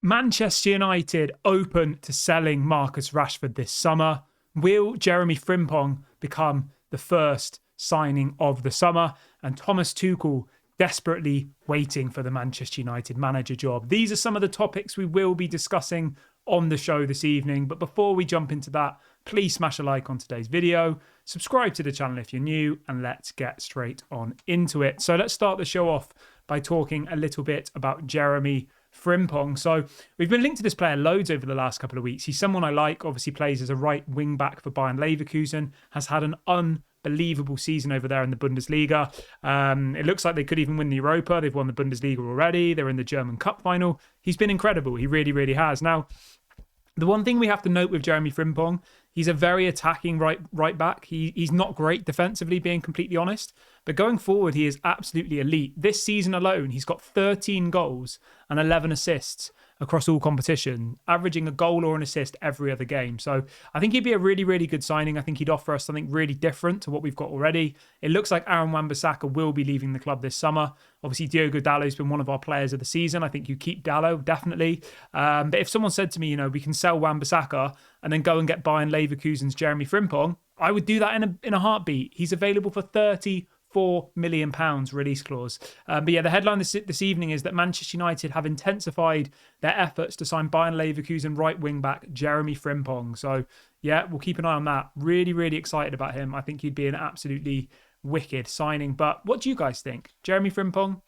Manchester United open to selling Marcus Rashford this summer. Will Jeremy Frimpong become the first signing of the summer? And Thomas Tuchel desperately waiting for the Manchester United manager job. These are some of the topics we will be discussing on the show this evening. But before we jump into that, please smash a like on today's video, subscribe to the channel if you're new, and let's get straight on into it. So let's start the show off by talking a little bit about Jeremy Frimpong. So we've been linked to this player loads over the last couple of weeks. He's someone I like, obviously plays as a right wing back for Bayern Leverkusen, has had an unbelievable season over there in the Bundesliga. It looks like they could even win the Europa. They've won the Bundesliga already. They're in the German Cup final. He's been incredible. He really, really has. Now, the one thing we have to note with Jeremy Frimpong, he's a very attacking right back. He's not great defensively, being completely honest. But going forward, he is absolutely elite. This season alone, he's got 13 goals and 11 assists across all competition, averaging a goal or an assist every other game. So I think he'd be a really, really good signing. I think he'd offer us something really different to what we've got already. It looks like Aaron Wan-Bissaka will be leaving the club this summer. Obviously, Diogo Dalot's been one of our players of the season. I think you keep Dalot, definitely. But if someone said to me, we can sell Wan-Bissaka and then go and get Bayern Leverkusen's Jeremy Frimpong, I would do that in a heartbeat. He's available for £34 million release clause. But yeah, the headline this evening is that Manchester United have intensified their efforts to sign Bayern Leverkusen right wing back Jeremy Frimpong. So yeah, we'll keep an eye on that. Really, really excited about him. I think he'd be an absolutely wicked signing. But what do you guys think? Jeremy Frimpong,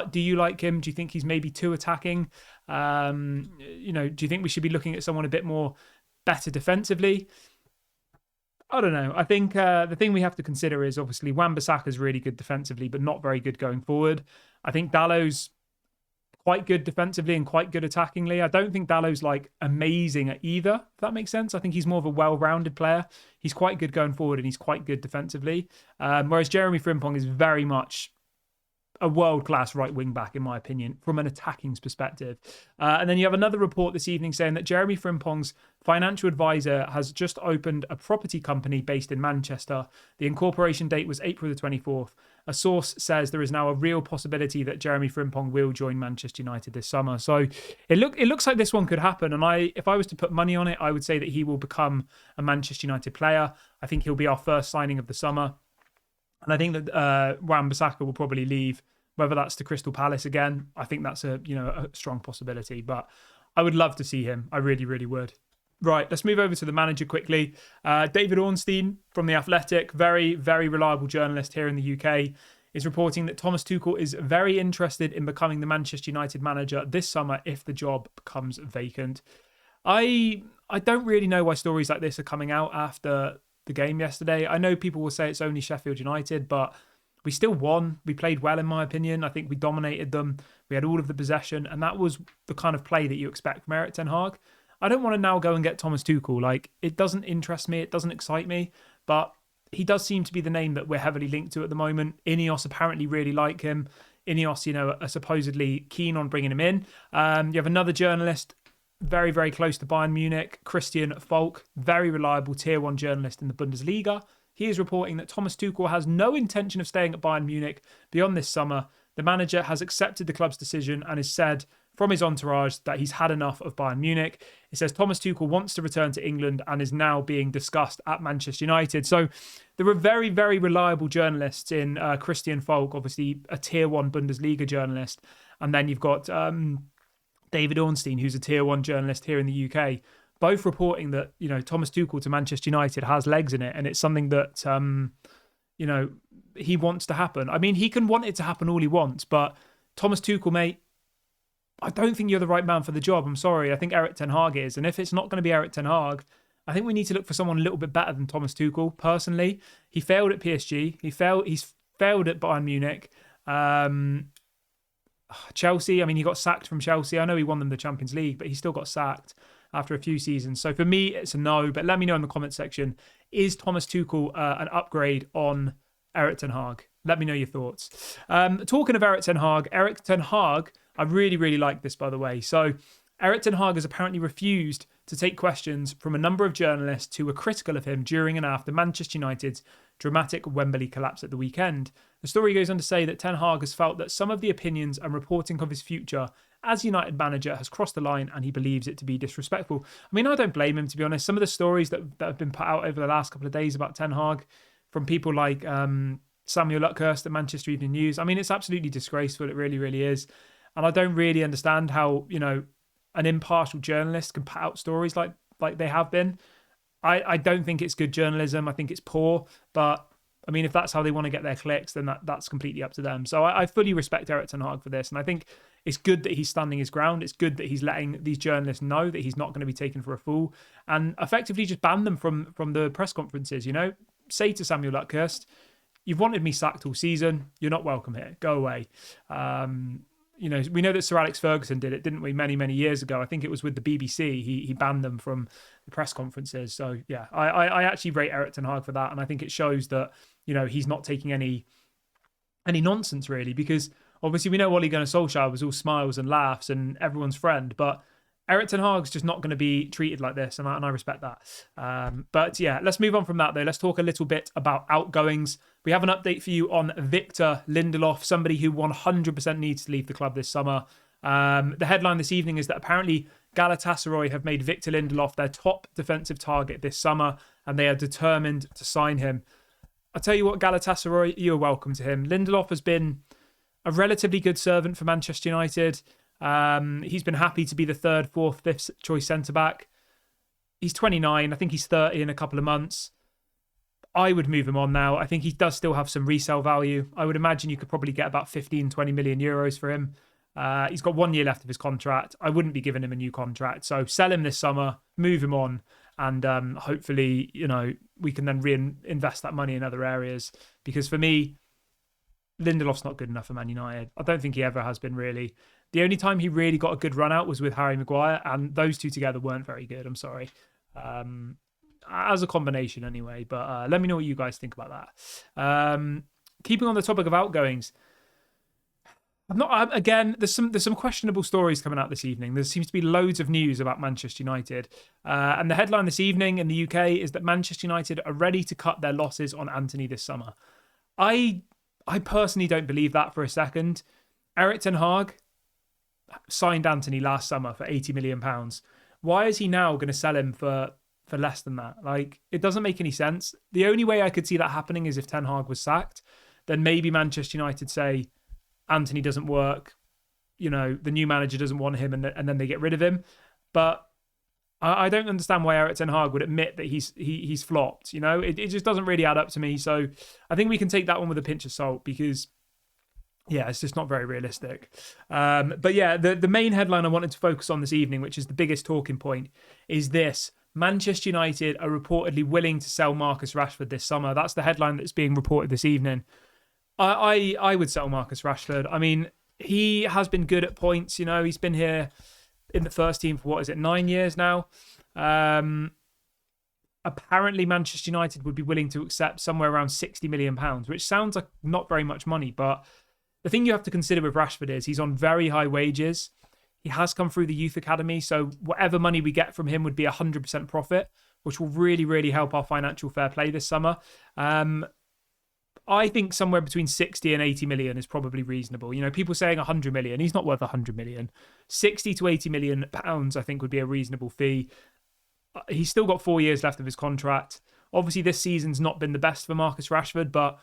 do you like him? Do you think he's maybe too attacking? Do you think we should be looking at someone a bit more better defensively? I don't know. I think the thing we have to consider is obviously Wan-Bissaka is really good defensively, but not very good going forward. I think Dalot's quite good defensively and quite good attackingly. I don't think Dalot's like amazing at either, if that makes sense. I think he's more of a well-rounded player. He's quite good going forward and he's quite good defensively. Whereas Jeremy Frimpong is very much a world-class right wing back, in my opinion, from an attacking perspective. And then you have another report this evening saying that Jeremy Frimpong's financial advisor has just opened a property company based in Manchester. The incorporation date was April the 24th. A source says there is now a real possibility that Jeremy Frimpong will join Manchester United this summer. So it looks like this one could happen. And if I was to put money on it, I would say that he will become a Manchester United player. I think he'll be our first signing of the summer. And I think that Wan-Bissaka will probably leave, whether that's to Crystal Palace again. I think that's a strong possibility. But I would love to see him. I really, really would. Right, let's move over to the manager quickly. David Ornstein from The Athletic, very, very reliable journalist here in the UK, is reporting that Thomas Tuchel is very interested in becoming the Manchester United manager this summer if the job becomes vacant. I don't really know why stories like this are coming out after the game yesterday. I know people will say it's only Sheffield United, but we still won. We played well, in my opinion. I think we dominated them. We had all of the possession, and that was the kind of play that you expect from Erik ten Hag. I don't want to now go and get Thomas Tuchel. Like, it doesn't interest me. It doesn't excite me. But he does seem to be the name that we're heavily linked to at the moment. Ineos apparently really like him. Ineos, are supposedly keen on bringing him in. You have another journalist very, very close to Bayern Munich, Christian Falk, very reliable tier 1 journalist in the Bundesliga. He is reporting that Thomas Tuchel has no intention of staying at Bayern Munich beyond this summer. The manager has accepted the club's decision and has said from his entourage that he's had enough of Bayern Munich. It says Thomas Tuchel wants to return to England and is now being discussed at Manchester United. So there are very, very reliable journalists in Christian Falk, obviously a tier 1 Bundesliga journalist. And then you've got David Ornstein, who's a tier 1 journalist here in the UK, both reporting that, Thomas Tuchel to Manchester United has legs in it. And it's something that, he wants to happen. I mean, he can want it to happen all he wants, but Thomas Tuchel, mate, I don't think you're the right man for the job. I'm sorry. I think Erik ten Hag is. And if it's not going to be Erik ten Hag, I think we need to look for someone a little bit better than Thomas Tuchel, personally. He failed at PSG. He's failed at Bayern Munich. Chelsea, I mean, he got sacked from Chelsea. I know he won them the Champions League, but he still got sacked after a few seasons. So for me, it's a no. But let me know in the comment section, is Thomas Tuchel an upgrade on Erik ten Hag? Let me know your thoughts. Talking of Erik ten Hag, I really, really like this, by the way. So Erik ten Hag has apparently refused to take questions from a number of journalists who were critical of him during and after Manchester United's dramatic Wembley collapse at the weekend. The story goes on to say that Ten Hag has felt that some of the opinions and reporting of his future as United manager has crossed the line, and he believes it to be disrespectful. I mean, I don't blame him, to be honest. Some of the stories that have been put out over the last couple of days about Ten Hag from people like Samuel Luckhurst at Manchester Evening News, I mean, it's absolutely disgraceful. It really, really is. And I don't really understand how, an impartial journalist can put out stories like they have been. I don't think it's good journalism. I think it's poor. But I mean, if that's how they want to get their clicks, then that's completely up to them. So I fully respect Erik ten Hag for this. And I think it's good that he's standing his ground. It's good that he's letting these journalists know that he's not going to be taken for a fool, and effectively just ban them from the press conferences. Say to Samuel Luckhurst, you've wanted me sacked all season. You're not welcome here. Go away. We know that Sir Alex Ferguson did it, didn't we, many, many years ago? I think it was with the BBC. He banned them from the press conferences. So, yeah, I actually rate Erik ten Hag for that. And I think it shows that, he's not taking any nonsense, really, because obviously we know Ole Gunnar Solskjaer was all smiles and laughs and everyone's friend. But Erik ten Hag's just not going to be treated like this, and I respect that. But, yeah, let's move on from that, though. Let's talk a little bit about outgoings. We have an update for you on Victor Lindelof, somebody who 100% needs to leave the club this summer. The headline this evening is that apparently Galatasaray have made Victor Lindelof their top defensive target this summer, and they are determined to sign him. I'll tell you what, Galatasaray, you're welcome to him. Lindelof has been a relatively good servant for Manchester United. He's been happy to be the third, fourth, fifth choice centre-back. He's 29. I think he's 30 in a couple of months. I would move him on now. I think he does still have some resale value. I would imagine you could probably get about 15, 20 million euros for him. He's got 1 year left of his contract. I wouldn't be giving him a new contract. So sell him this summer, move him on, and hopefully, we can then reinvest that money in other areas. Because for me, Lindelof's not good enough for Man United. I don't think he ever has been, really. The only time he really got a good run out was with Harry Maguire, and those two together weren't very good. I'm sorry. As a combination anyway, but let me know what you guys think about that. Keeping on the topic of outgoings, there's some questionable stories coming out this evening. There seems to be loads of news about Manchester United, and the headline this evening in the UK is that Manchester United are ready to cut their losses on Antony this summer. I personally don't believe that for a second. Erik ten Hag signed Antony last summer for £80 million. Why is he now going to sell him for less than that? It doesn't make any sense. The only way I could see that happening is if Ten Hag was sacked. Then maybe Manchester United say Antony doesn't work, the new manager doesn't want him, and then they get rid of him. But I don't understand why Erik ten Hag would admit that he's flopped. It just doesn't really add up to me. So I think we can take that one with a pinch of salt, because it's just not very realistic. But yeah, the main headline I wanted to focus on this evening, which is the biggest talking point, is this: Manchester United are reportedly willing to sell Marcus Rashford this summer. That's the headline that's being reported this evening. I would sell Marcus Rashford. I mean, he has been good at points. He's been here in the first team for 9 years now. Apparently, Manchester United would be willing to accept somewhere around £60 million, which sounds like not very much money. But the thing you have to consider with Rashford is he's on very high wages. He has come through the youth academy, so whatever money we get from him would be 100% profit, which will really, really help our financial fair play this summer. I think somewhere between 60 and 80 million is probably reasonable. People saying 100 million, he's not worth 100 million. 60 to 80 million pounds, I think, would be a reasonable fee. He's still got 4 years left of his contract. Obviously, this season's not been the best for Marcus Rashford, but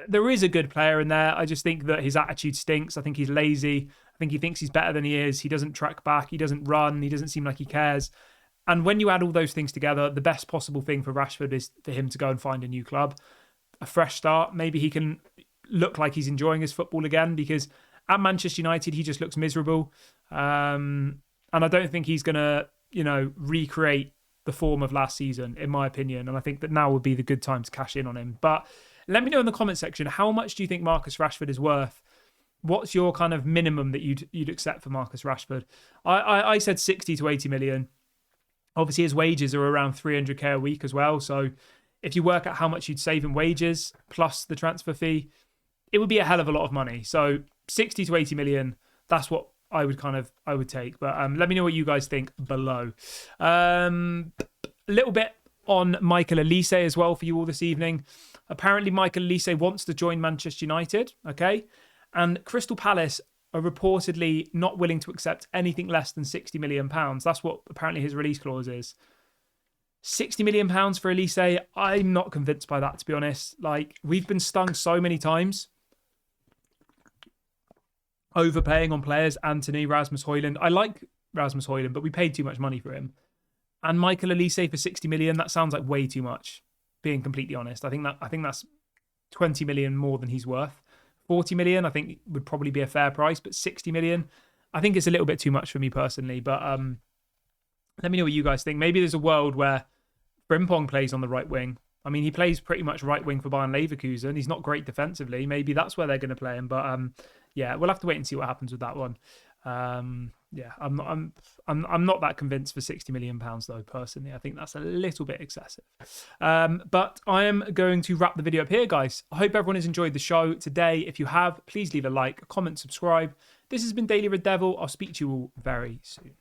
there is a good player in there. I just think that his attitude stinks. I think he's lazy. I think he thinks he's better than he is. He doesn't track back. He doesn't run. He doesn't seem like he cares. And when you add all those things together, the best possible thing for Rashford is for him to go and find a new club, a fresh start. Maybe he can look like he's enjoying his football again, because at Manchester United, he just looks miserable. And I don't think he's going to, recreate the form of last season, in my opinion. And I think that now would be the good time to cash in on him. But let me know in the comment section, how much do you think Marcus Rashford is worth? What's your kind of minimum that you'd accept for Marcus Rashford? I said 60 to 80 million. Obviously, his wages are around 300k a week as well. So if you work out how much you'd save in wages plus the transfer fee, it would be a hell of a lot of money. So 60 to 80 million, that's what I would take. But let me know what you guys think below. A little bit on Michael Elise as well for you all this evening. Apparently, Michael Elise wants to join Manchester United, okay? And Crystal Palace are reportedly not willing to accept anything less than £60 million. That's what apparently his release clause is. £60 million for Elise, I'm not convinced by that, to be honest. Like, we've been stung so many times overpaying on players. Anthony, Rasmus Højlund. I like Rasmus Højlund, but we paid too much money for him. And Michael Elise for 60 million, that sounds like way too much, being completely honest. I think that's 20 million more than he's worth. 40 million, I think, would probably be a fair price, but 60 million, I think it's a little bit too much for me personally. But let me know what you guys think. Maybe there's a world where Frimpong plays on the right wing. I mean, he plays pretty much right wing for Bayern Leverkusen. He's not great defensively. Maybe that's where they're going to play him. But yeah, we'll have to wait and see what happens with that one. Yeah, I'm not that convinced for £60 million though. Personally, I think that's a little bit excessive. But I am going to wrap the video up here, guys. I hope everyone has enjoyed the show today. If you have, please leave a like, a comment, subscribe. This has been Daily Red Devil. I'll speak to you all very soon.